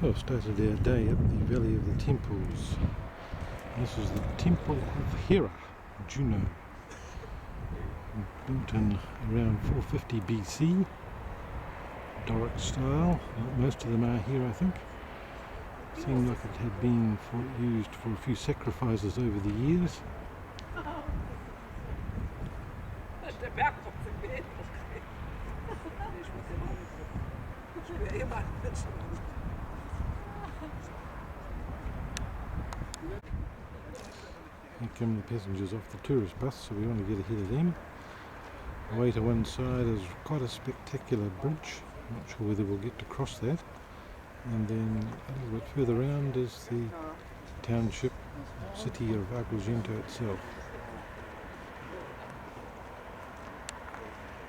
Well, started our day up the Valley of the Temples. This is the Temple of Hera, Juno. Built in around 450 BC, Doric style. Most of them are here, I think. Seemed like it had been used for a few sacrifices over the years. Here come the passengers off the tourist bus, so we want to get ahead of them. Away to one side is quite a spectacular bridge. I'm not sure whether we'll get to cross that. And then a little bit further around is the township city of Agrigento itself.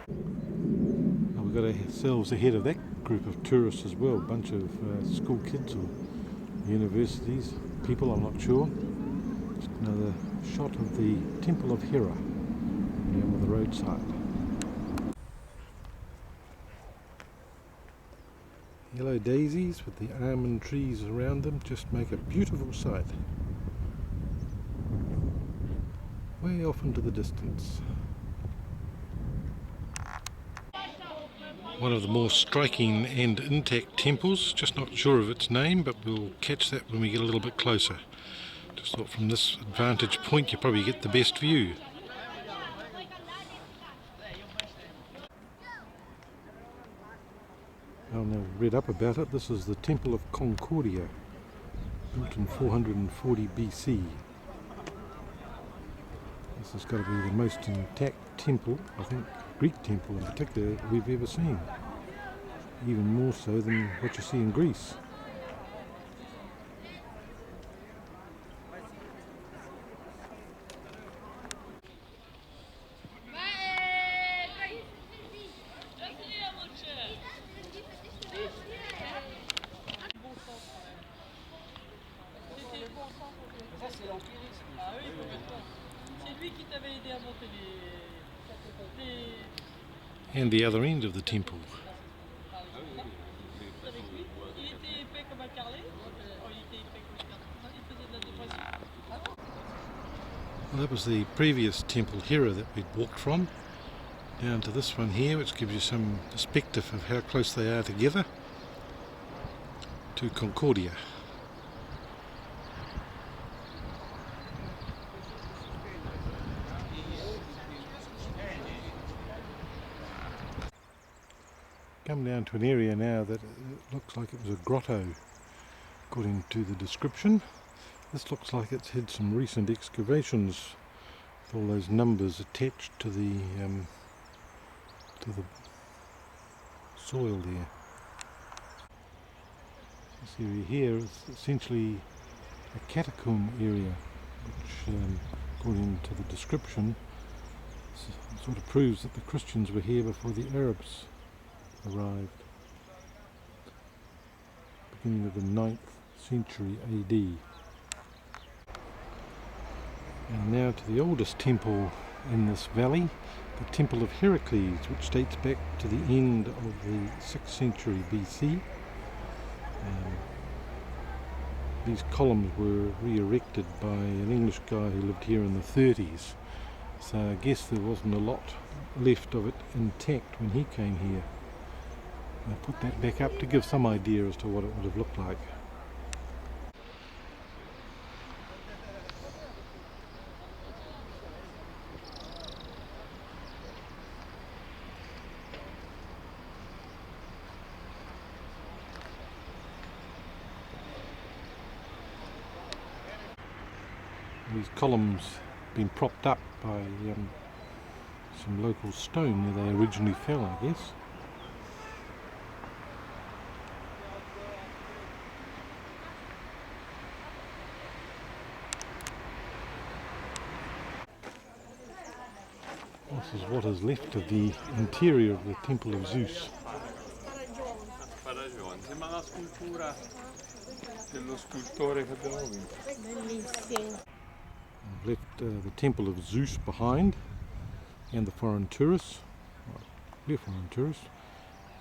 Now we've got ourselves ahead of that group of tourists as well, a bunch of school kids or universities people, I'm not sure. Just another shot of the Temple of Hera on the roadside. Yellow daisies with the almond trees around them just make a beautiful sight. Way off into the distance. One of the more striking and intact temples, just not sure of its name, but we'll catch that when we get a little bit closer. Just thought from this vantage point you probably get the best view. I've now read up about it. This is the Temple of Concordia, built in 440 BC. This has got to be the most intact temple, I think Greek temple in particular, that we've ever seen. Even more so than what you see in Greece. And the other end of the temple. Well, that was the previous Temple Hera that we'd walked from, down to this one here, which gives you some perspective of how close they are together to Concordia. Come down to an area now that looks like it was a grotto, according to the description. This looks like it's had some recent excavations with all those numbers attached to the soil there. This area here is essentially a catacomb area, which, according to the description, sort of proves that the Christians were here before the Arabs arrived, beginning of the 9th century AD. And now to the oldest temple in this valley, the Temple of Heracles, which dates back to the end of the 6th century BC. These columns were re-erected by an English guy who lived here in the 30s, so I guess there wasn't a lot left of it intact when he came here. I put that back up to give some idea as to what it would have looked like. These columns have been propped up by some local stone where they originally fell, I guess. This is what is left of the interior of the Temple of Zeus. I've left the Temple of Zeus behind, and the foreign tourists. Well, we're foreign tourists,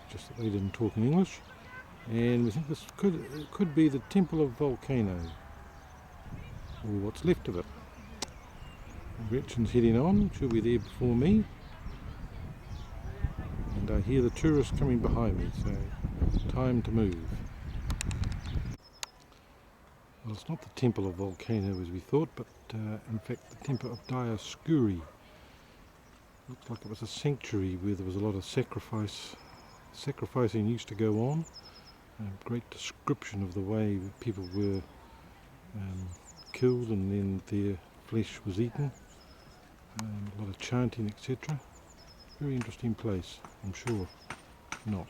just that they didn't talk in English. and we think this could be the Temple of Volcano, or what's left of it. Gretchen's heading on, she'll be there before me, and I hear the tourists coming behind me, so time to move. Well, it's not the Temple of Volcano as we thought, but in fact the Temple of Dioscuri. Looks like it was a sanctuary where there was a lot of sacrificing used to go on. A great description of the way people were killed and then their flesh was eaten. A lot of chanting, etc. Very interesting place, I'm sure not.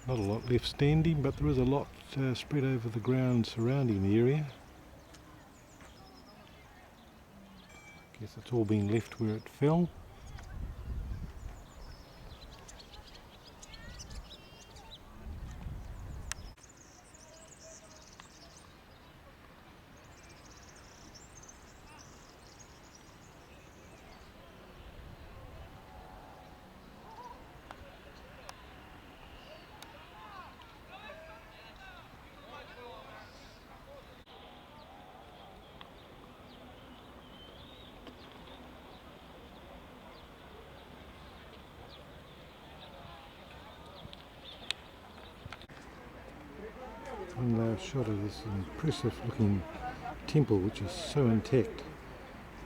Not a lot left standing, but there is a lot spread over the ground surrounding the area. Guess it's all been left where it fell. One last shot of this impressive looking temple, which is so intact,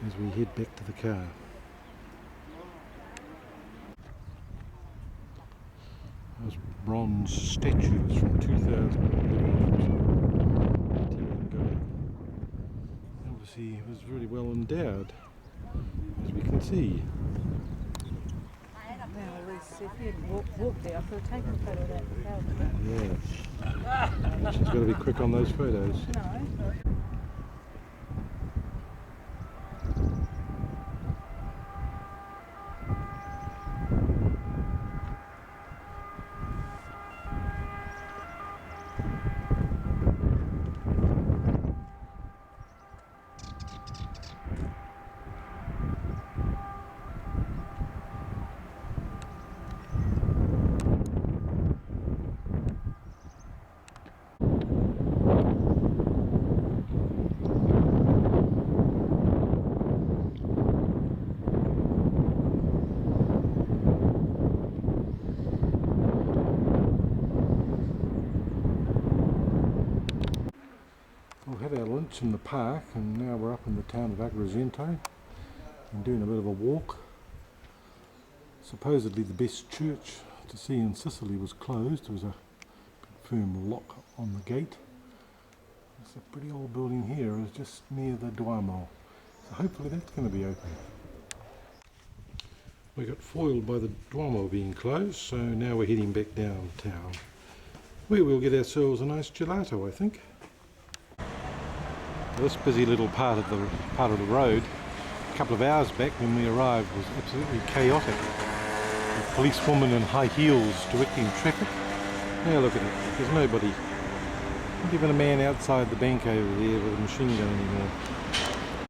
as we head back to the car. Those bronze statues from 2011. Obviously it was really well endowed, as we can see. Now, if you'd walked there, I could have taken a photo of that. Yeah. She's got to be quick on those photos. No. We've had our lunch in the park and now we're up in the town of Agrigento and doing a bit of a walk. Supposedly the best church to see in Sicily was closed. There was a firm lock on the gate. It's a pretty old building here, it's just near the Duomo. So hopefully that's going to be open. We got foiled by the Duomo being closed, so now we're heading back downtown, where we'll get ourselves a nice gelato, I think. This busy little part of the road, a couple of hours back when we arrived, was absolutely chaotic. A policewoman in high heels directing traffic. Now look at it, there's nobody. Not even a man outside the bank over there with a machine gun anymore.